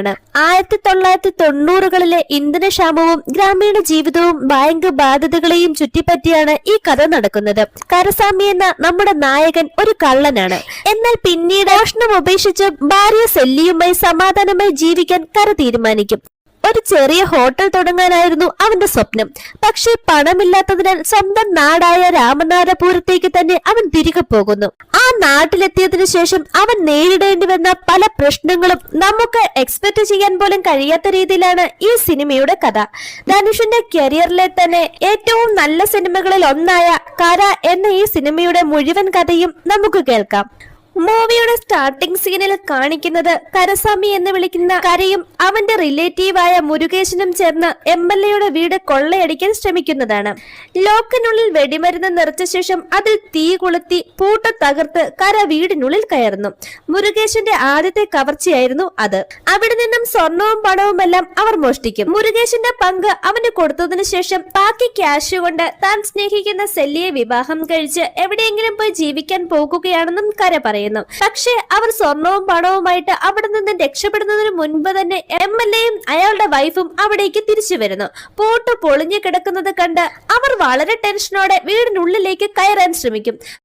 കഥയാണ്. 1990കളിലെ ഇന്ധനക്ഷാമവും ഗ്രാമീണ ജീവിതവും ബാങ്ക് ബാധ്യതകളെയും ചുറ്റിപ്പറ്റിയാണ് ഈ കഥ നടക്കുന്നത്. കരസാമി എന്ന നമ്മുടെ നായകൻ ഒരു കള്ളനാണ്. എന്നാൽ പിന്നീട് മോഷണം ഉപേക്ഷിച്ച് ഭാര്യ സെല്ലിയുമായി സമാധാനമായി ജീവിക്കാൻ കര തീരുമാനിക്കും. ഒരു ചെറിയ ഹോട്ടൽ തുടങ്ങാനായിരുന്നു അവന്റെ സ്വപ്നം. പക്ഷെ പണമില്ലാത്തതിനാൽ സ്വന്തം നാടായ രാമനാഥപുരത്തേക്ക് തന്നെ അവൻ തിരികെ പോകുന്നു. ആ നാട്ടിലെത്തിയതിനു ശേഷം അവൻ നേരിടേണ്ടി വന്ന പല പ്രശ്നങ്ങളും നമുക്ക് എക്സ്പെക്ട് ചെയ്യാൻ പോലും കഴിയാത്ത രീതിയിലാണ് ഈ സിനിമയുടെ കഥ. ധനുഷിന്റെ കരിയറിലെ തന്നെ ഏറ്റവും നല്ല സിനിമകളിൽ ഒന്നായ കര എന്ന ഈ സിനിമയുടെ മുഴുവൻ കഥയും നമുക്ക് കേൾക്കാം. മൂവിയുടെ സ്റ്റാർട്ടിംഗ് സീനിൽ കാണിക്കുന്നത് കരസാമി എന്ന് വിളിക്കുന്ന കരയും അവന്റെ റിലേറ്റീവായ മുരുകേശനും ചേർന്ന് MLAയുടെ വീട് കൊള്ളയടിക്കാൻ ശ്രമിക്കുന്നതാണ്. ലോക്കിനുള്ളിൽ വെടിമരുന്ന് നിറച്ച ശേഷം അതിൽ തീ കൊളുത്തി പൂട്ട തകർത്ത് കര വീടിനുള്ളിൽ കയറുന്നു. മുരുകേശന്റെ ആദ്യത്തെ കവർച്ചയായിരുന്നു അത്. അവിടെ നിന്നും സ്വർണവും പണവും എല്ലാം അവർ മോഷ്ടിക്കും. മുരുകേശന്റെ പങ്ക് അവന് കൊടുത്തതിനു ശേഷം ബാക്കി ക്യാഷ് കൊണ്ട് താൻ സ്നേഹിക്കുന്ന സെല്ലിയെ വിവാഹം കഴിച്ച് എവിടെയെങ്കിലും പോയി ജീവിക്കാൻ പോകുകയാണെന്നും കര പറയും. പക്ഷേ അവർ സ്വർണവും പണവുമായിട്ട് അവിടെ നിന്ന് രക്ഷപ്പെടുന്നതിന് മുൻപ് തന്നെ MLAയും അയാളുടെ വൈഫും അവിടേക്ക് തിരിച്ചു വരുന്നു. പൂട്ട് പൊളിഞ്ഞു കിടക്കുന്നത് കണ്ട് അവർ വളരെ ടെൻഷനോടെ വീടിനുള്ളിലേക്ക് കയറാൻ ശ്രമിക്കും.